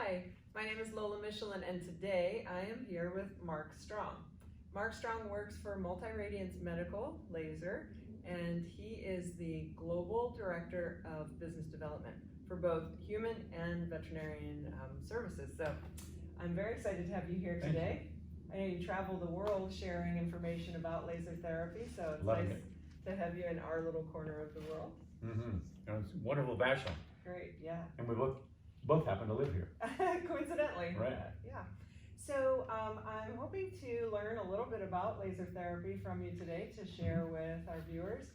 Hi, my name is Lola Michelin, and today I am here with Mark Strong. Mark Strong works for Multi-Radiance Medical Laser, and he is the Global Director of Business Development for both human and veterinarian services. So I'm very excited to have you here today. I know you travel the world sharing information about laser therapy, so it's nice to have you in our little corner of the world. It's wonderful, Vashon. Great, yeah. And we both happen to live here. Coincidentally. Right. Yeah. So I'm hoping to learn a little bit about laser therapy from you today to share with our viewers.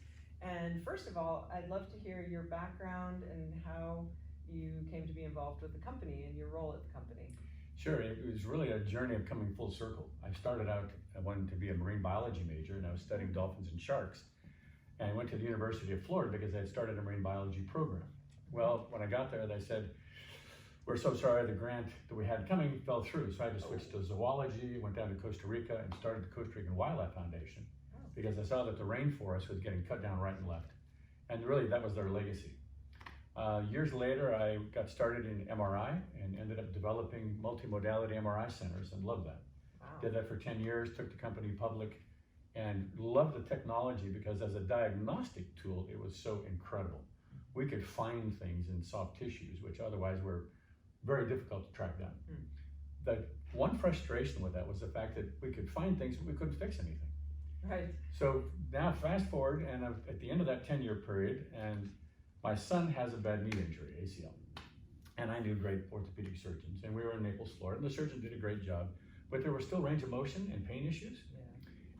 And first of all, I'd love to hear your background and how you came to be involved with the company and your role at the company. Sure, it was really a journey of coming full circle. I started out, I wanted to be a marine biology major, and I was studying dolphins and sharks. And I went to the University of Florida because I had started a marine biology program. Well, when I got there, they said, we're so sorry the grant that we had coming fell through. So I had to switch to zoology, went down to Costa Rica and started the Costa Rican Wildlife Foundation because I saw that the rainforest was getting cut down right and left. And really that was their legacy. Years later, I got started in MRI and ended up developing multimodality MRI centers and loved that. Wow. Did that for 10 years, took the company public and loved the technology because as a diagnostic tool, it was so incredible. We could find things in soft tissues, which otherwise were very difficult to track down. The one frustration with that was the fact that we could find things, but we couldn't fix anything. Right. So now fast forward, and I'm at the end of that 10-year period, and my son has a bad knee injury, ACL. And I knew great orthopedic surgeons, and we were in Naples, Florida, and the surgeon did a great job, but there were still range of motion and pain issues.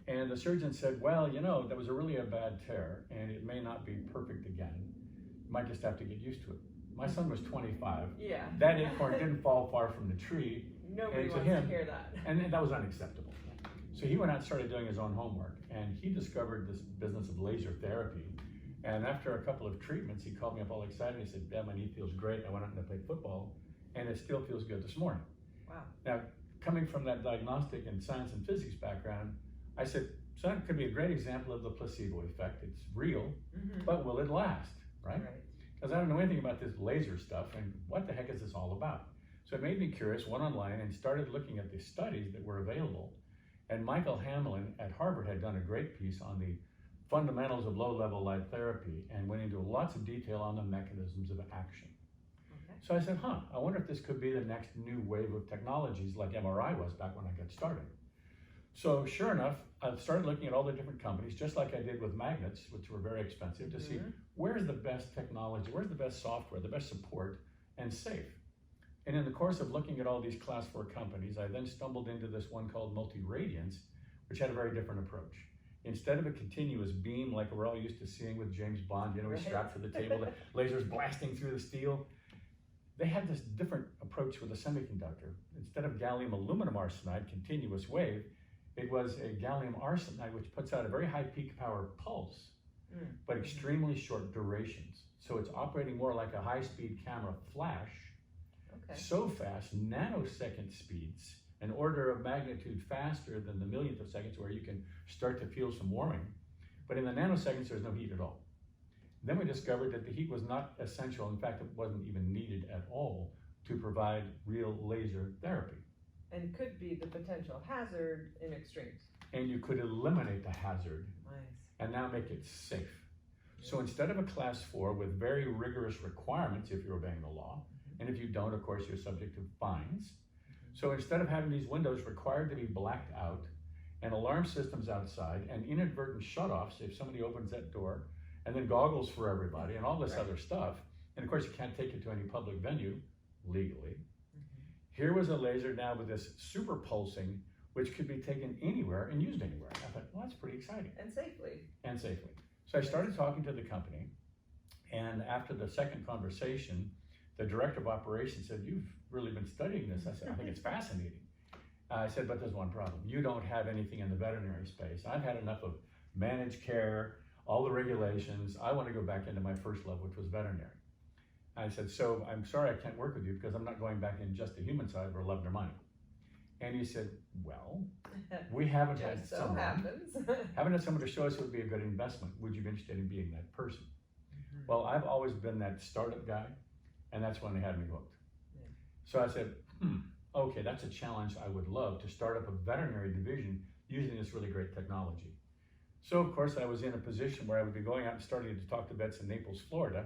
Yeah. And the surgeon said, well, you know, that was really a bad tear, and it may not be perfect again. You might just have to get used to it. My son was 25. Yeah. That acorn didn't fall far from the tree. Nobody wants to hear that. And that was unacceptable. So he went out and started doing his own homework, and he discovered this business of laser therapy. And after a couple of treatments, he called me up all excited. He said, Dad, my knee feels great. I went out and I played football, and it still feels good this morning. Wow. Now, coming from that diagnostic and science and physics background, I said, so that could be a great example of the placebo effect. It's real, but will it last, right? Because I don't know anything about this laser stuff, and what the heck is this all about? So it made me curious, went online and started looking at the studies that were available. And Michael Hamlin at Harvard had done a great piece on the fundamentals of low-level light therapy and went into lots of detail on the mechanisms of action. So I said, I wonder if this could be the next new wave of technologies like MRI was back when I got started. So sure enough, I started looking at all the different companies, just like I did with magnets, which were very expensive, to see where's the best technology, where's the best software, the best support, and safe. And in the course of looking at all these class 4 companies, I then stumbled into this one called Multi-Radiance, which had a very different approach. Instead of a continuous beam like we're all used to seeing with James Bond, you know, he's strapped to the table, the laser's blasting through the steel, they had this different approach with a semiconductor. Instead of gallium aluminum arsenide, continuous wave, it was a gallium arsenide which puts out a very high peak power pulse, but extremely short durations. So it's operating more like a high-speed camera flash, so fast, nanosecond speeds, an order of magnitude faster than the millionth of seconds where you can start to feel some warming. But in the nanoseconds, there's no heat at all. Then we discovered that the heat was not essential. In fact, it wasn't even needed at all to provide real laser therapy. And could be the potential hazard in extremes. And you could eliminate the hazard. Nice. And now make it safe. So instead of a class 4 with very rigorous requirements if you're obeying the law, and if you don't, of course, you're subject to fines. So instead of having these windows required to be blacked out, and alarm systems outside, and inadvertent shutoffs if somebody opens that door, and then goggles for everybody, and all this other stuff, and of course you can't take it to any public venue legally. Here was a laser now with this super pulsing, which could be taken anywhere and used anywhere. I thought, well, that's pretty exciting. And safely. And safely. So I started talking to the company, and after the second conversation, the director of operations said, you've really been studying this. I said, I think it's fascinating. I said, but there's one problem. You don't have anything in the veterinary space. I've had enough of managed care, all the regulations. I want to go back into my first love, which was veterinary. I said, so I'm sorry I can't work with you because I'm not going back in just the human side where love or money. And he said, well, we haven't had someone, haven't had someone to show us it would be a good investment. Would you be interested in being that person? Well, I've always been that startup guy, and that's when they had me hooked. So I said, okay, that's a challenge I would love, to start up a veterinary division using this really great technology. So of course I was in a position where I would be going out and starting to talk to vets in Naples, Florida,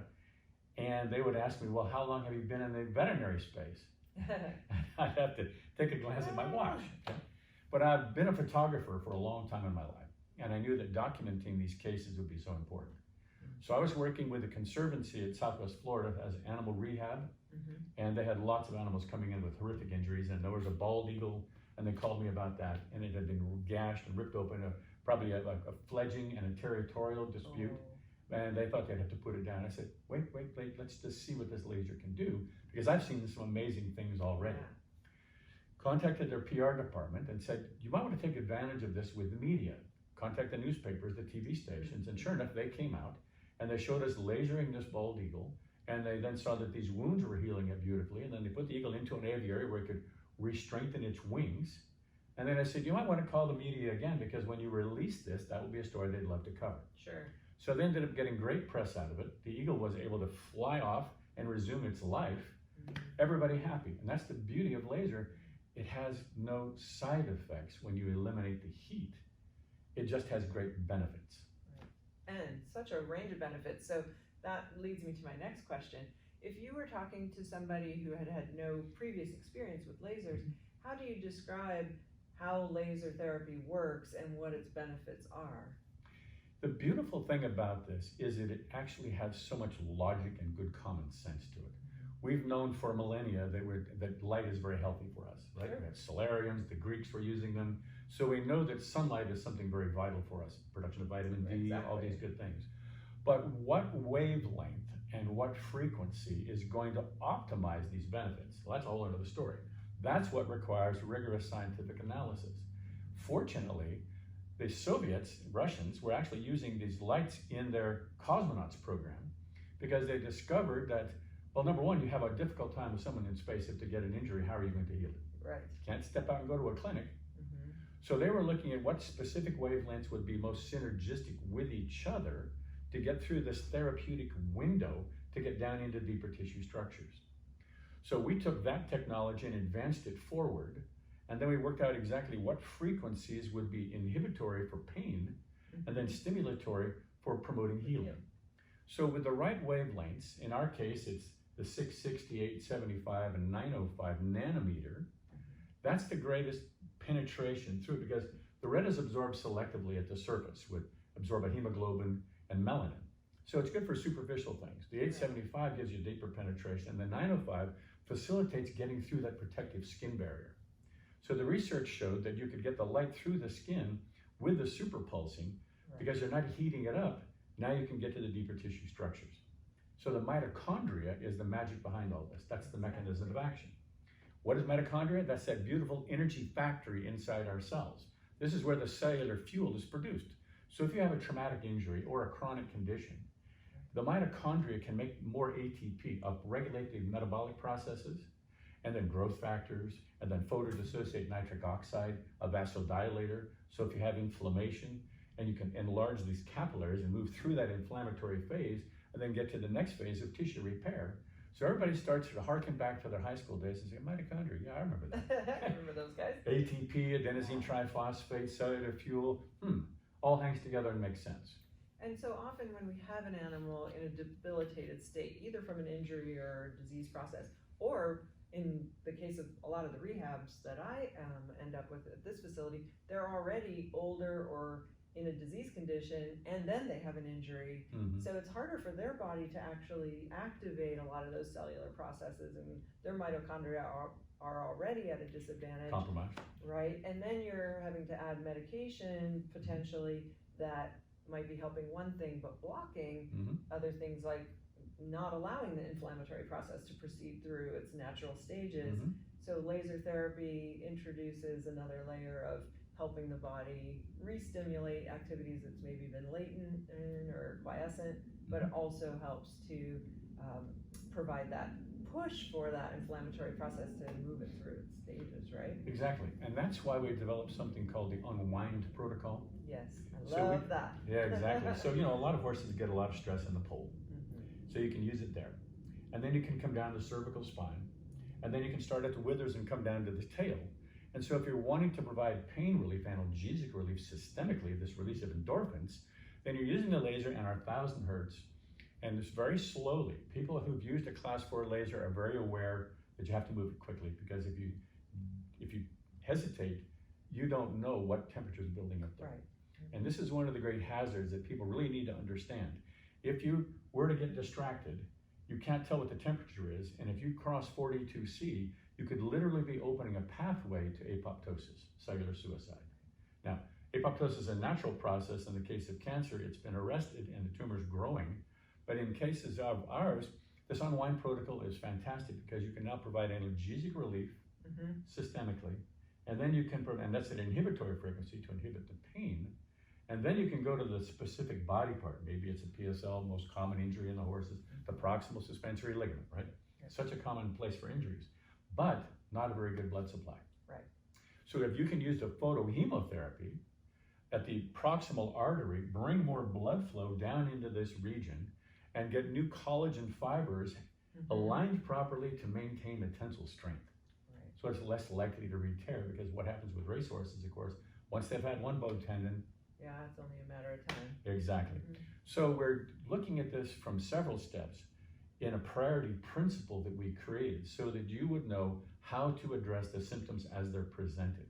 and they would ask me, well, how long have you been in the veterinary space? I'd have to take a glance at my watch. Okay? But I've been a photographer for a long time in my life, and I knew that documenting these cases would be so important. So I was working with a conservancy at Southwest Florida as animal rehab, and they had lots of animals coming in with horrific injuries, and there was a bald eagle, and they called me about that, and it had been gashed and ripped open, probably a fledging and a territorial dispute. And they thought they'd have to put it down. I said, wait, let's just see what this laser can do, because I've seen some amazing things already. Contacted their PR department and said, you might want to take advantage of this with the media. Contact the newspapers, the TV stations, and sure enough, they came out and they showed us lasering this bald eagle, and they then saw that these wounds were healing it beautifully, and then they put the eagle into an aviary where it could re-strengthen its wings. And then I said, you might want to call the media again, because when you release this, that will be a story they'd love to cover. Sure. So they ended up getting great press out of it. The eagle was able to fly off and resume its life. Everybody happy. And that's the beauty of laser. It has no side effects when you eliminate the heat. It just has great benefits. Right. And such a range of benefits. So that leads me to my next question. If you were talking to somebody who had had no previous experience with lasers, how do you describe how laser therapy works and what its benefits are? The beautiful thing about this is that it actually has so much logic and good common sense to it. We've known for millennia that light is very healthy for us, right? Sure. We have solariums, the Greeks were using them. So we know that sunlight is something very vital for us, production of vitamin D, all these good things. But what wavelength and what frequency is going to optimize these benefits? Well, that's all another story. That's what requires rigorous scientific analysis. Fortunately, the Soviets, Russians, were actually using these lights in their cosmonauts program, because they discovered that, well, number one, you have a difficult time with someone in space. If they get an injury, how are you going to heal it? Right. You can't step out and go to a clinic. So they were looking at what specific wavelengths would be most synergistic with each other to get through this therapeutic window to get down into deeper tissue structures. So we took that technology and advanced it forward, and then we worked out exactly what frequencies would be inhibitory for pain and then stimulatory for promoting healing. So with the right wavelengths, in our case, it's the 660, 875, and 905 nanometer. That's the greatest penetration through, because the red is absorbed selectively at the surface, would absorb a hemoglobin and melanin. So it's good for superficial things. The 875 gives you deeper penetration, and the 905 facilitates getting through that protective skin barrier. So the research showed that you could get the light through the skin with the superpulsing, because you're not heating it up. Now you can get to the deeper tissue structures. So the mitochondria is the magic behind all this. That's the mechanism of action. What is mitochondria? That's that beautiful energy factory inside our cells. This is where the cellular fuel is produced. So if you have a traumatic injury or a chronic condition, the mitochondria can make more ATP, upregulate the metabolic processes, and then growth factors, and then photodissociate nitric oxide, a vasodilator. So if you have inflammation, and you can enlarge these capillaries and move through that inflammatory phase, and then get to the next phase of tissue repair. So everybody starts to harken back to their high school days and say, mitochondria, yeah, I remember that. I remember those guys. ATP, adenosine triphosphate, cellular fuel, all hangs together and makes sense. And so often when we have an animal in a debilitated state, either from an injury or disease process, or in the case of a lot of the rehabs that I end up with at this facility, they're already older or in a disease condition, and then they have an injury. So it's harder for their body to actually activate a lot of those cellular processes, and their mitochondria are already at a disadvantage. Compromise. Right, and then you're having to add medication potentially that might be helping one thing but blocking other things, like not allowing the inflammatory process to proceed through its natural stages. So laser therapy introduces another layer of helping the body re-stimulate activities that's maybe been latent in or quiescent, but it also helps to provide that push for that inflammatory process to move it through its stages, right? Exactly, and that's why we developed something called the unwind protocol. Yes, I love that. Yeah, exactly. So, you know, a lot of horses get a lot of stress in the pole. So you can use it there. And then you can come down to cervical spine. And then you can start at the withers and come down to the tail. And so if you're wanting to provide pain relief, analgesic relief systemically, this release of endorphins, then you're using the laser and our 1,000 hertz, and it's very slowly. People who've used a class 4 laser are very aware that you have to move it quickly, because if you hesitate, you don't know what temperature is building up there. Right. And this is one of the great hazards that people really need to understand. If you were to get distracted, you can't tell what the temperature is, and if you cross 42C, you could literally be opening a pathway to apoptosis, cellular suicide. Now, apoptosis is a natural process. In the case of cancer, it's been arrested and the tumor's growing. But in cases of ours, this unwind protocol is fantastic, because you can now provide analgesic relief systemically, and then you can, and that's an inhibitory frequency to inhibit the pain, and then you can go to the specific body part. Maybe it's a PSL, most common injury in the horses, the proximal suspensory ligament, right? Such a common place for injuries, but not a very good blood supply. Right. So if you can use the photohemotherapy at the proximal artery, bring more blood flow down into this region, and get new collagen fibers aligned properly to maintain the tensile strength. Right. So it's less likely to re-tear, because what happens with racehorses, of course, once they've had one bone tendon, yeah, it's only a matter of time. Exactly. So we're looking at this from several steps in a priority principle that we created, so that you would know how to address the symptoms as they're presented.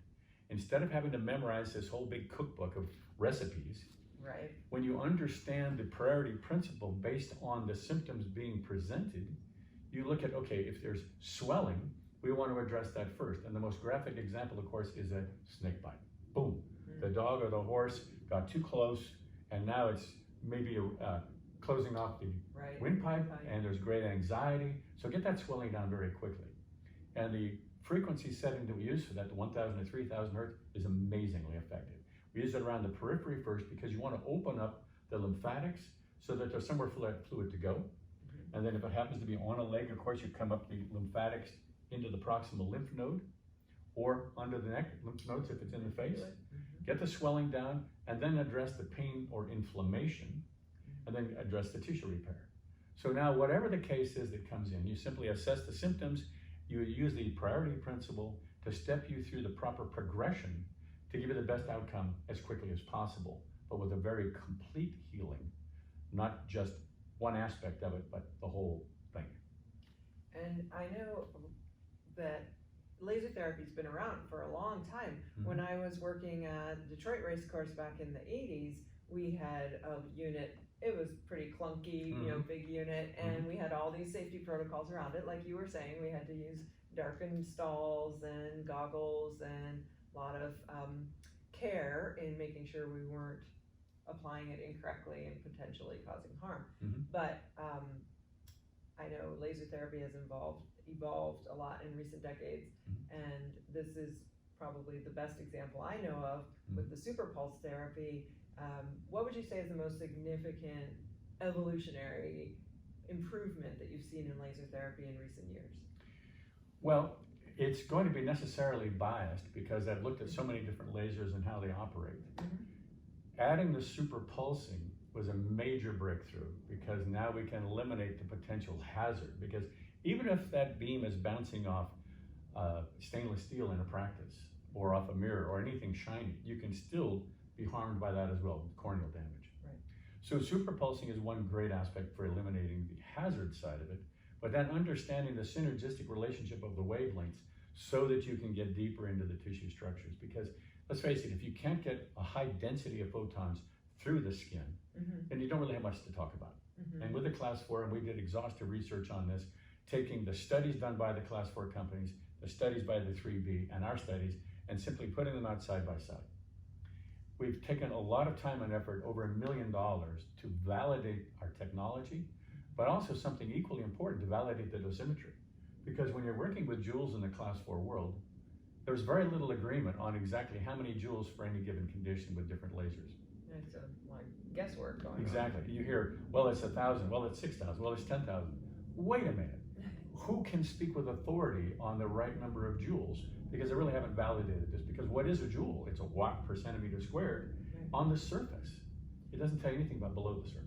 Instead of having to memorize this whole big cookbook of recipes, right. When you understand the priority principle based on the symptoms being presented, you look at, okay, if there's swelling, we want to address that first. And the most graphic example, of course, is a snake bite. Boom. The dog or the horse got too close, and now it's maybe closing off the windpipe, and there's great anxiety. So get that swelling down very quickly. And the frequency setting that we use for that, the 1,000 to 3,000 hertz, is amazingly effective. We use it around the periphery first, because you want to open up the lymphatics so that there's somewhere for that fluid to go. And then if it happens to be on a leg, of course, you come up the lymphatics into the proximal lymph node, or under the neck, lymph nodes if it's in the face. Get the swelling down, and then address the pain or inflammation, and then address the tissue repair. So now, whatever the case is that comes in, you simply assess the symptoms. You use the priority principle to step you through the proper progression to give you the best outcome as quickly as possible, but with a very complete healing, not just one aspect of it, but the whole thing. And I know that laser therapy's been around for a long time. When I was working at the Detroit race course back in the 80s, we had a unit. It was pretty clunky, you know, big unit, and we had all these safety protocols around it. Like you were saying, we had to use darkened stalls and goggles, and a lot of care in making sure we weren't applying it incorrectly and potentially causing harm. But I know laser therapy has evolved a lot in recent decades, and this is probably the best example I know of with the super pulse therapy. What would you say is the most significant evolutionary improvement that you've seen in laser therapy in recent years? Well, it's going to be necessarily biased, because I've looked at so many different lasers and how they operate. Adding the super pulsing was a major breakthrough, because now we can eliminate the potential hazard, because even if that beam is bouncing off stainless steel in a practice, or off a mirror, or anything shiny, you can still be harmed by that as well, with corneal damage. Right. So super pulsing is one great aspect for eliminating the hazard side of it, but then understanding the synergistic relationship of the wavelengths so that you can get deeper into the tissue structures. Because let's face it, if you can't get a high density of photons through the skin, then you don't really have much to talk about. And with the class 4, and we did exhaustive research on this, taking the studies done by the class 4 companies, the studies by the 3B, and our studies, and simply putting them out side by side. We've taken a lot of time and effort, over $1 million, to validate our technology, but also something equally important, to validate the dosimetry. Because when you're working with joules in the class 4 world, there's very little agreement on exactly how many joules for any given condition with different lasers. It's like guesswork going on. Exactly. You hear, well, it's 1,000, well, it's 6,000, well, it's 10,000. Wait a minute. Who can speak with authority on the right number of joules? Because they really haven't validated this. Because what is a joule? It's a watt per centimeter squared on the surface. It doesn't tell you anything about below the surface.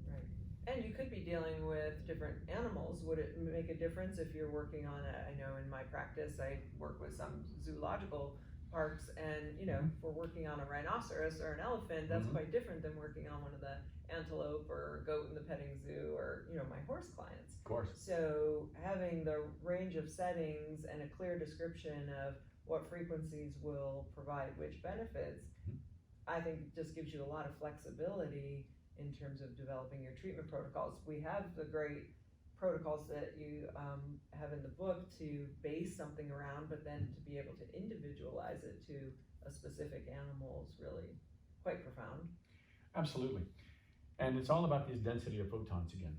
Right. And you could be dealing with different animals. Would it make a difference if you're working on I know in my practice, I work with some zoological parks, and if we're working on a rhinoceros or an elephant, that's quite different than working on one of the antelope or goat in the petting zoo, or my horse clients. Of course. So having the range of settings and a clear description of what frequencies will provide which benefits, I think just gives you a lot of flexibility in terms of developing your treatment protocols. We have the great protocols that you have in the book to base something around, but then to be able to individualize it to a specific animal is really quite profound. Absolutely. And it's all about this density of photons again,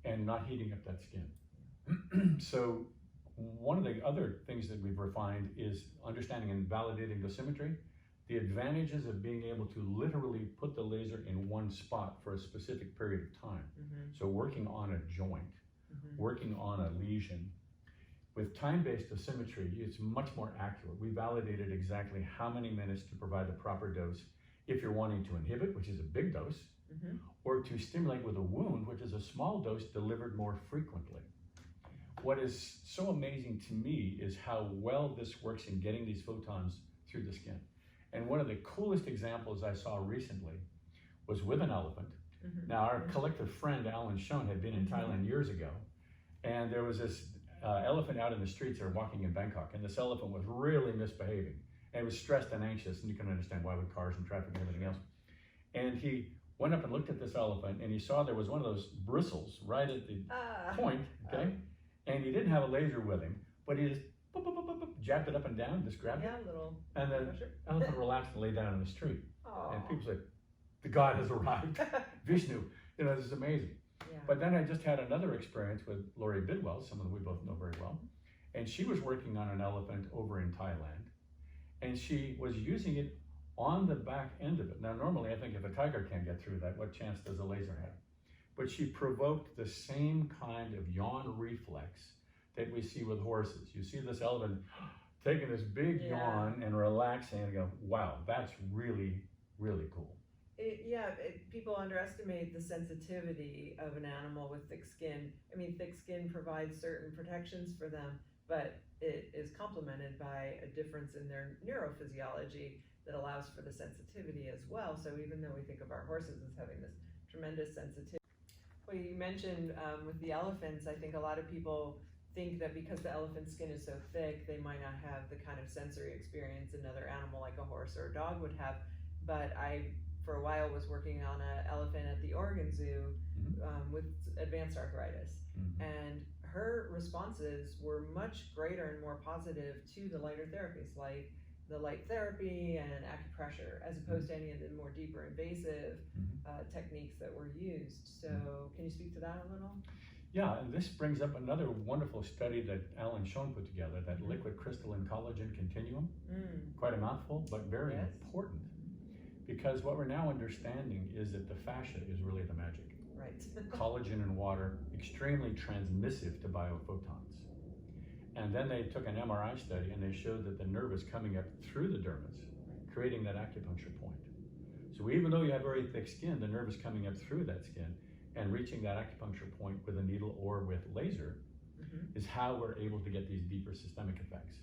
and not heating up that skin. So one of the other things that we've refined is understanding and validating dosimetry. The advantages of being able to literally put the laser in one spot for a specific period of time. So working on a joint, working on a lesion. With time-based dosimetry, it's much more accurate. We validated exactly how many minutes to provide the proper dose if you're wanting to inhibit, which is a big dose, or to stimulate with a wound, which is a small dose delivered more frequently. What is so amazing to me is how well this works in getting these photons through the skin. And one of the coolest examples I saw recently was with an elephant. Now, our collective friend, Alan Schoen, had been in Thailand years ago, and there was this elephant out in the streets there walking in Bangkok, and this elephant was really misbehaving, and it was stressed and anxious, and you can understand why with cars and traffic and everything else. And he went up and looked at this elephant, and he saw there was one of those bristles right at the point, okay? And he didn't have a laser with him, but he just jabbed it up and down, just grabbed it. And then the elephant relaxed and lay down in the street. And people said, the god has arrived. Vishnu, this is amazing. But then I just had another experience with Laurie Bidwell, someone we both know very well. And she was working on an elephant over in Thailand. And she was using it on the back end of it. Now, normally I think if a tiger can't get through that, what chance does a laser have? But she provoked the same kind of yawn reflex that we see with horses. You see this elephant taking this big yawn and relaxing and go, wow, that's really, really cool. People underestimate the sensitivity of an animal with thick skin. I mean, thick skin provides certain protections for them, but it is complemented by a difference in their neurophysiology that allows for the sensitivity as well. So even though we think of our horses as having this tremendous sensitivity, well, you mentioned with the elephants, I think a lot of people think that because the elephant's skin is so thick, they might not have the kind of sensory experience another animal like a horse or a dog would have. But I, for a while, was working on an elephant at the Oregon Zoo with advanced arthritis. And her responses were much greater and more positive to the lighter therapies, like the light therapy and acupressure, as opposed to any of the more deeper invasive techniques that were used. So can you speak to that a little? Yeah, and this brings up another wonderful study that Alan Schoen put together, that liquid crystalline collagen continuum. Quite a mouthful, but very important. Because what we're now understanding is that the fascia is really the magic. Right. Collagen and water, extremely transmissive to biophotons. And then they took an MRI study and they showed that the nerve is coming up through the dermis, creating that acupuncture point. So even though you have very thick skin, the nerve is coming up through that skin and reaching that acupuncture point with a needle or with laser is how we're able to get these deeper systemic effects.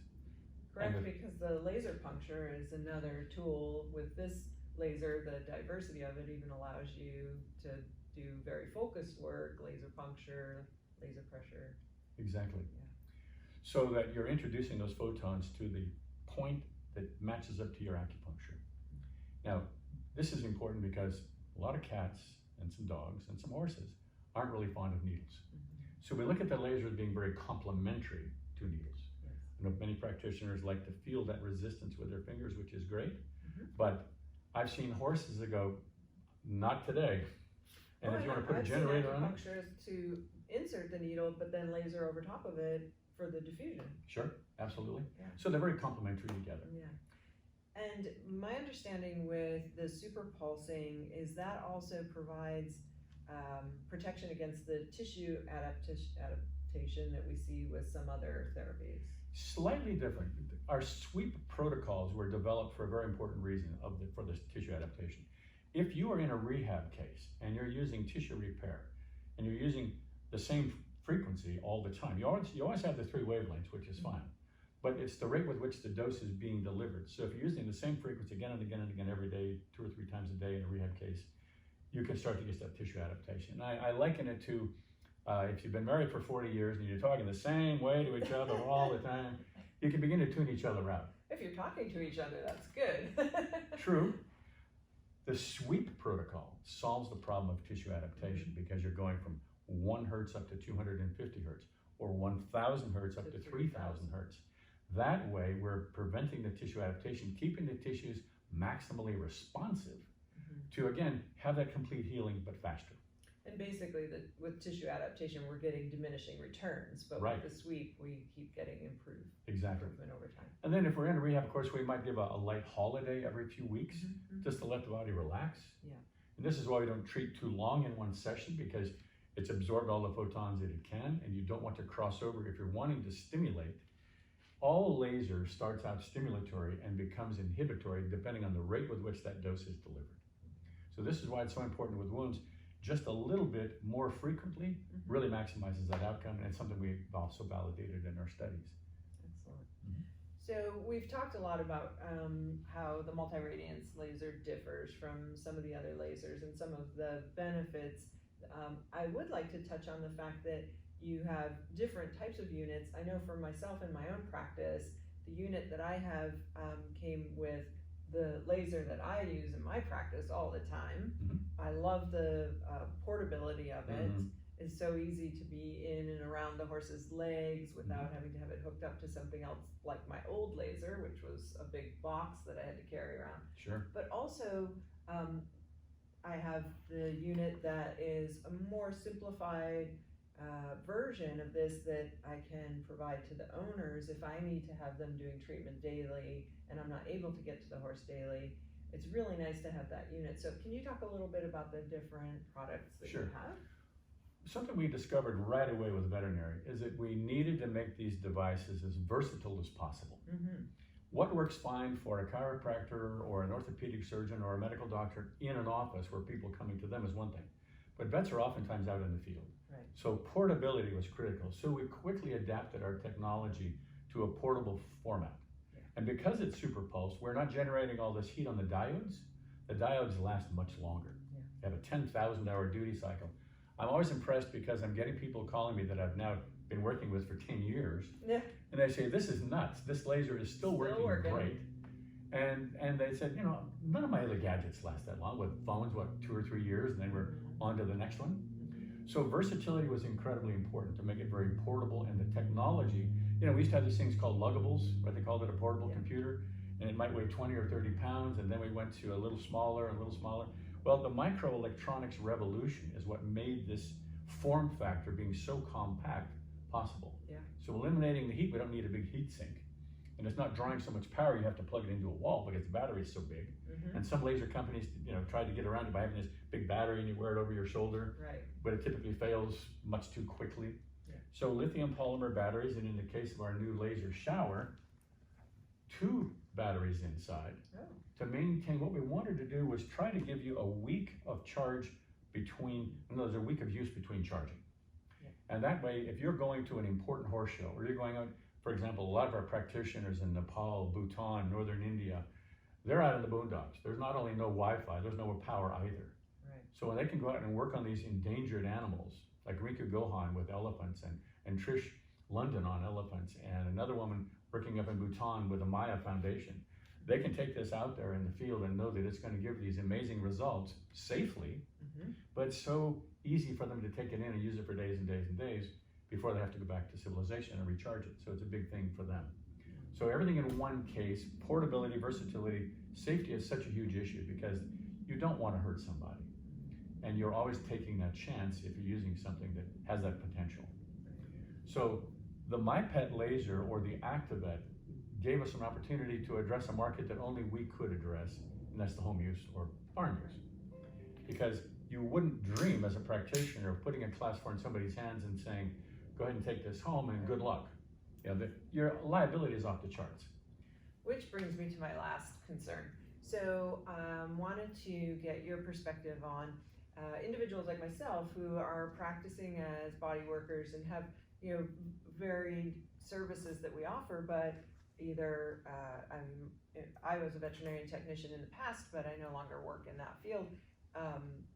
Correct, because the laser puncture is another tool. With this laser, the diversity of it even allows you to do very focused work, laser puncture, laser pressure. Exactly. So that you're introducing those photons to the point that matches up to your acupuncture. Now, this is important because a lot of cats and some dogs and some horses aren't really fond of needles. So we look at the laser as being very complementary to needles. I know many practitioners like to feel that resistance with their fingers, which is great, but I've seen horses that go, not today. And if you want to put a generator on it. Acupuncture is to insert the needle, but then laser over top of it for the diffusion. Sure, absolutely. So they're very complementary together. And my understanding with the super pulsing is that also provides protection against the tissue adaptation that we see with some other therapies. Slightly different. Our sweep protocols were developed for a very important reason for this tissue adaptation. If you are in a rehab case and you're using tissue repair, and you're using the same frequency all the time. You always have the 3 wavelengths, which is fine, but it's the rate with which the dose is being delivered. So if you're using the same frequency again and again and again every day, 2 or 3 times a day in a rehab case, you can start to get that tissue adaptation. I liken it to if you've been married for 40 years and you're talking the same way to each other all the time, you can begin to tune each other out. If you're talking to each other, that's good. True. The sweep protocol solves the problem of tissue adaptation because you're going from 1 hertz up to 250 hertz or 1,000 hertz up to 3,000 hertz. That way, we're preventing the tissue adaptation, keeping the tissues maximally responsive to, again, have that complete healing, but faster. And basically, with tissue adaptation, we're getting diminishing returns, but with the sweep, we keep getting improvement over time. And then if we're in a rehab, of course, we might give a light holiday every few weeks just to let the body relax. Yeah. And this is why we don't treat too long in one session, because it's absorbed all the photons that it can, and you don't want to cross over. If you're wanting to stimulate, all laser starts out stimulatory and becomes inhibitory depending on the rate with which that dose is delivered. So this is why it's so important with wounds. Just a little bit more frequently really maximizes that outcome, and it's something we've also validated in our studies. Excellent. So we've talked a lot about how the multi-radiance laser differs from some of the other lasers and some of the benefits. I would like to touch on the fact that you have different types of units. I know for myself in my own practice, the unit that I have came with the laser that I use in my practice all the time. I love the portability of it. It's so easy to be in and around the horse's legs without having to have it hooked up to something else like my old laser, which was a big box that I had to carry around. Sure. But also, I have the unit that is a more simplified version of this that I can provide to the owners if I need to have them doing treatment daily and I'm not able to get to the horse daily. It's really nice to have that unit. So can you talk a little bit about the different products that you have? Something we discovered right away with veterinary is that we needed to make these devices as versatile as possible. What works fine for a chiropractor or an orthopedic surgeon or a medical doctor in an office where people coming to them is one thing, but vets are oftentimes out in the field. So portability was critical. So we quickly adapted our technology to a portable format. And because it's super pulsed, we're not generating all this heat on the diodes. The diodes last much longer. They have a 10,000 hour duty cycle. I'm always impressed because I'm getting people calling me that I've now been working with for 10 years. And they say, this is nuts. This laser is still working great. And they said, you know, none of my other gadgets last that long. With phones, what, 2 or 3 years, and then we're on to the next one. So versatility was incredibly important to make it very portable, and the technology, you know, we used to have these things called luggables, right? They called it a portable computer, and it might weigh 20 or 30 pounds, and then we went to a little smaller and a little smaller. Well, the microelectronics revolution is what made this form factor being so compact possible. So eliminating the heat, we don't need a big heat sink. And it's not drawing so much power, you have to plug it into a wall because the battery is so big. And some laser companies, you know, tried to get around it by having this big battery and you wear it over your shoulder, but it typically fails much too quickly. So lithium polymer batteries, and in the case of our new laser shower, 2 batteries inside to maintain. What we wanted to do was try to give you a week of charge between, no, there's a week of use between charging. And that way, if you're going to an important horse show, or you're going out, for example, a lot of our practitioners in Nepal, Bhutan, Northern India, they're out in the boondocks. There's not only no Wi-Fi, there's no power either. So when they can go out and work on these endangered animals, like Rinku Gohan with elephants, and Trish London on elephants, and another woman working up in Bhutan with the Maya Foundation, they can take this out there in the field and know that it's going to give these amazing results safely, but it's so easy for them to take it in and use it for days and days and days before they have to go back to civilization and recharge it. So it's a big thing for them. So everything in one case, portability, versatility, safety is such a huge issue because you don't want to hurt somebody. And you're always taking that chance if you're using something that has that potential. So the MyPet laser, or the Activet, gave us an opportunity to address a market that only we could address, and that's the home use or barn use. Because you wouldn't dream as a practitioner of putting a class 4 in somebody's hands and saying, go ahead and take this home and good luck. You know, your liability is off the charts. Which brings me to my last concern. So wanted to get your perspective on, individuals like myself who are practicing as body workers and have, varied services that we offer, but either I was a veterinarian technician in the past, but I no longer work in that field.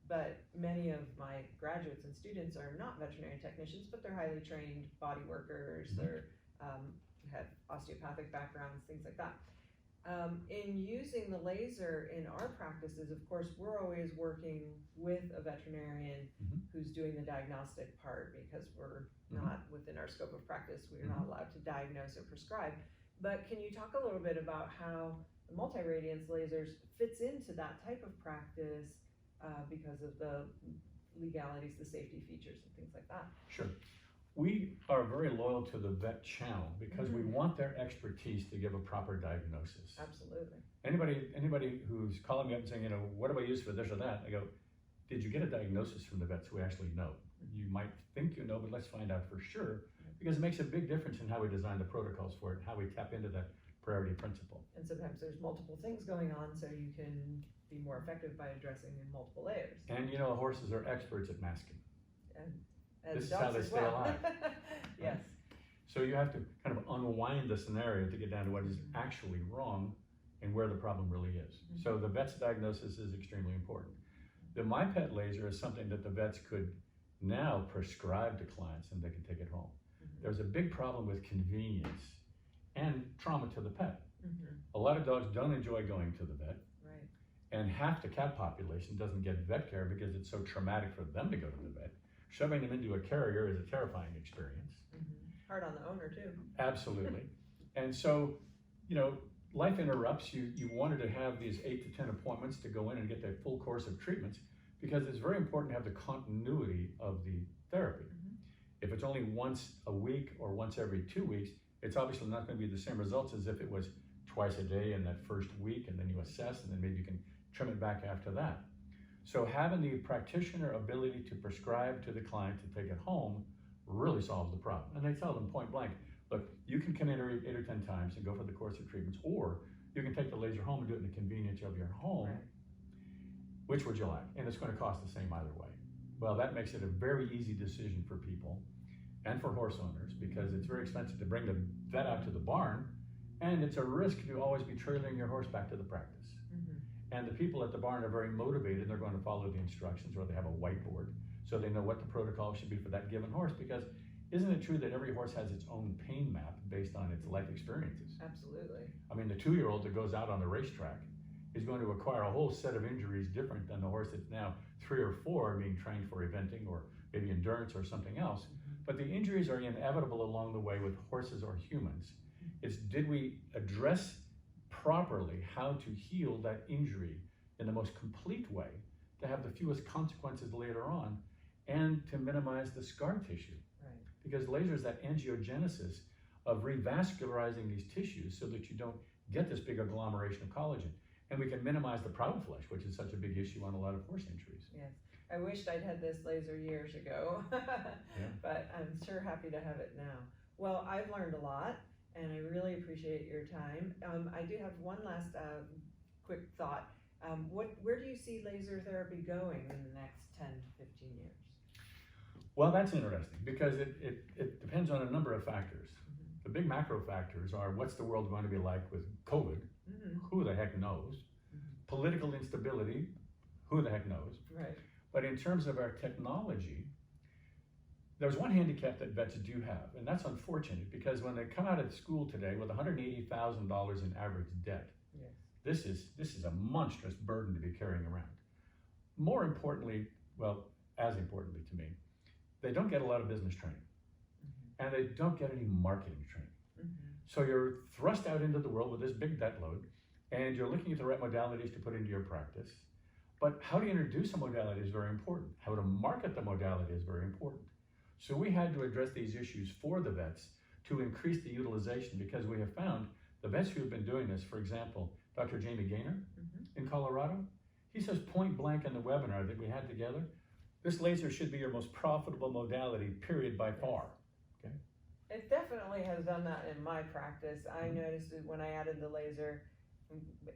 But many of my graduates and students are not veterinary technicians, but they're highly trained body workers. They're have osteopathic backgrounds, things like that. In using the laser in our practices, of course, we're always working with a veterinarian who's doing the diagnostic part, because we're not within our scope of practice. We're not allowed to diagnose or prescribe. But can you talk a little bit about how the multi-radiance lasers fits into that type of practice because of the legalities, the safety features, and things like that? Sure. We are very loyal to the vet channel because we want their expertise to give a proper diagnosis. Absolutely. Anybody who's calling me up and saying, what do I use for this or that? I go, did you get a diagnosis from the vets who actually know? You might think you know, but let's find out for sure, because it makes a big difference in how we design the protocols for it, how we tap into that priority principle. And sometimes there's multiple things going on, so you can be more effective by addressing in multiple layers. And horses are experts at masking. And this is how they stay alive. Yes. So you have to kind of unwind the scenario to get down to what is actually wrong and where the problem really is. So the vet's diagnosis is extremely important. The MyPet laser is something that the vets could now prescribe to clients and they can take it home. There's a big problem with convenience and trauma to the pet. A lot of dogs don't enjoy going to the vet. Right. And half the cat population doesn't get vet care because it's so traumatic for them to go to the vet. Shoving them into a carrier is a terrifying experience. Hard on the owner too. Absolutely. And so, life interrupts. You wanted to have these 8 to 10 appointments to go in and get that full course of treatments, because it's very important to have the continuity of the therapy. If it's only once a week or once every 2 weeks, it's obviously not going to be the same results as if it was twice a day in that first week, and then you assess, and then maybe you can trim it back after that. So having the practitioner ability to prescribe to the client to take it home really solves the problem. And they tell them point blank, look, you can come in 8 or 10 times and go for the course of treatments, or you can take the laser home and do it in the convenience of your home. Right. Which would you like? And it's going to cost the same either way. Well, that makes it a very easy decision for people and for horse owners, because it's very expensive to bring the vet out to the barn, and it's a risk to always be trailing your horse back to the practice. And the people at the barn are very motivated. They're going to follow the instructions, or they have a whiteboard so they know what the protocol should be for that given horse, because isn't it true that every horse has its own pain map based on its life experiences? Absolutely. I mean, the 2-year-old that goes out on the racetrack is going to acquire a whole set of injuries different than the horse that's now 3 or 4 being trained for eventing or maybe endurance or something else. But the injuries are inevitable along the way with horses or humans. It's, did we address properly how to heal that injury in the most complete way to have the fewest consequences later on and to minimize the scar tissue? Right. Because laser is that angiogenesis of revascularizing these tissues so that you don't get this big agglomeration of collagen. And we can minimize the proud flesh, which is such a big issue on a lot of horse injuries. Yes. I wished I'd had this laser years ago, but I'm sure happy to have it now. Well, I've learned a lot, and I really appreciate your time. I do have one last quick thought. Where do you see laser therapy going in the next 10 to 15 years? Well, that's interesting, because it depends on a number of factors. The big macro factors are, what's the world going to be like with COVID? Who the heck knows? Political instability, who the heck knows? Right. But in terms of our technology, there's one handicap that vets do have, and that's unfortunate, because when they come out of school today with $180,000 in average debt, this is a monstrous burden to be carrying around. More importantly, well, as importantly to me, they don't get a lot of business training, and they don't get any marketing training. So you're thrust out into the world with this big debt load, and you're looking at the right modalities to put into your practice. But how to introduce a modality is very important. How to market the modality is very important. So we had to address these issues for the vets to increase the utilization, because we have found the vets who have been doing this, for example, Dr. Jamie Gaynor in Colorado, he says point blank in the webinar that we had together, this laser should be your most profitable modality, period, by far. Okay? It definitely has done that in my practice. I noticed it when I added the laser.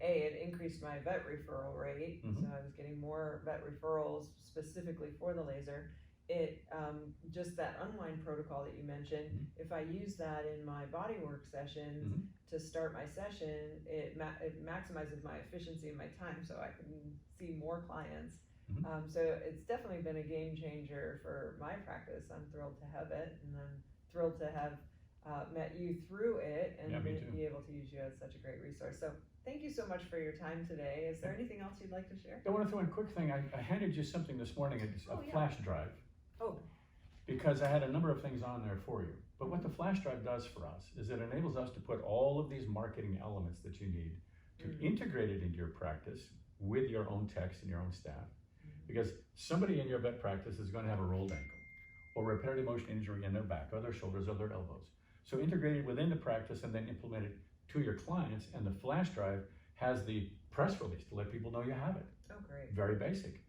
it increased my vet referral rate, so I was getting more vet referrals specifically for the laser. It, just that unwind protocol that you mentioned, if I use that in my body work sessions to start my session, it maximizes my efficiency and my time so I can see more clients. So it's definitely been a game changer for my practice. I'm thrilled to have it, and I'm thrilled to have met you through it and be able to use you as such a great resource. So thank you so much for your time today. Is there anything else you'd like to share? I want to throw in a quick thing. I handed you something this morning, a flash drive. Oh. Because I had a number of things on there for you. But what the flash drive does for us is it enables us to put all of these marketing elements that you need to integrate it into your practice with your own techs and your own staff. Because somebody in your vet practice is going to have a rolled ankle or repetitive motion injury in their back or their shoulders or their elbows. So integrate it within the practice and then implement it to your clients, and the flash drive has the press release to let people know you have it. Oh, great. Very basic.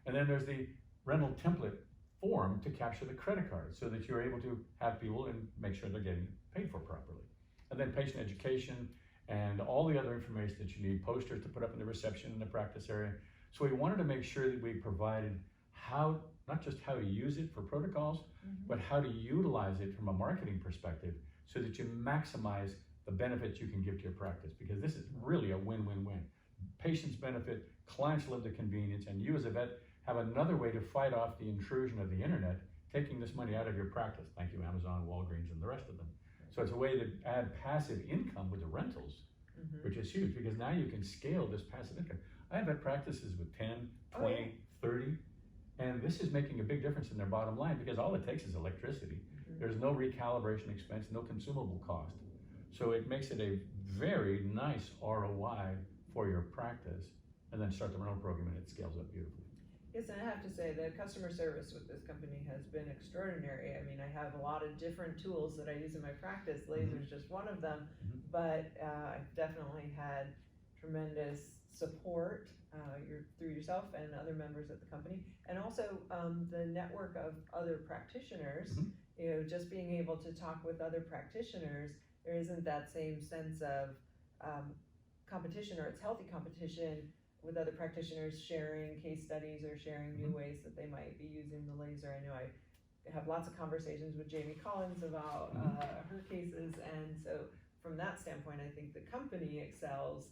And then there's the rental template form to capture the credit card so that you're able to have people and make sure they're getting paid for properly. And then patient education and all the other information that you need, posters to put up in the reception in the practice area. So we wanted to make sure that we provided how, not just how to use it for protocols, but how to utilize it from a marketing perspective so that you maximize the benefits you can give to your practice, because this is really a win-win-win. Patients benefit, clients live the convenience, and you as a vet have another way to fight off the intrusion of the internet, taking this money out of your practice. Thank you, Amazon, Walgreens, and the rest of them. So it's a way to add passive income with the rentals, which is huge, because now you can scale this passive income. I have vet practices with 10, 20, 30, and this is making a big difference in their bottom line, because all it takes is electricity. There's no recalibration expense, no consumable cost. So it makes it a very nice ROI for your practice, and then start the rental program and it scales up beautifully. Yes, and I have to say the customer service with this company has been extraordinary. I mean, I have a lot of different tools that I use in my practice. Laser's just one of them, but I've definitely had tremendous support through yourself and other members of the company, and also the network of other practitioners. You know, just being able to talk with other practitioners, there isn't that same sense of competition, or it's healthy competition with other practitioners sharing case studies or sharing new ways that they might be using the laser. I know I have lots of conversations with Jamie Collins about her cases, and so from that standpoint, I think the company excels.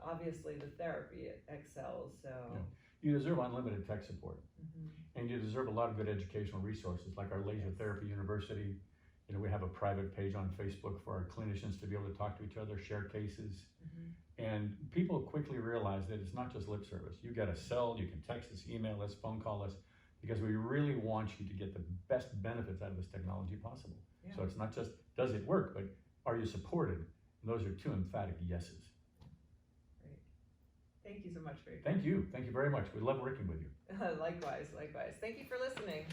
Obviously, the therapy excels. So you deserve unlimited tech support, and you deserve a lot of good educational resources, like our Laser Therapy University. You know, we have a private page on Facebook for our clinicians to be able to talk to each other, share cases. And people quickly realize that it's not just lip service. You got a cell, you can text us, email us, phone call us, because we really want you to get the best benefits out of this technology possible. So it's not just, does it work, but are you supported? And those are two emphatic yeses. Great. Thank you so much for your time. Thank you. Thank you very much. We love working with you. Likewise, likewise. Thank you for listening.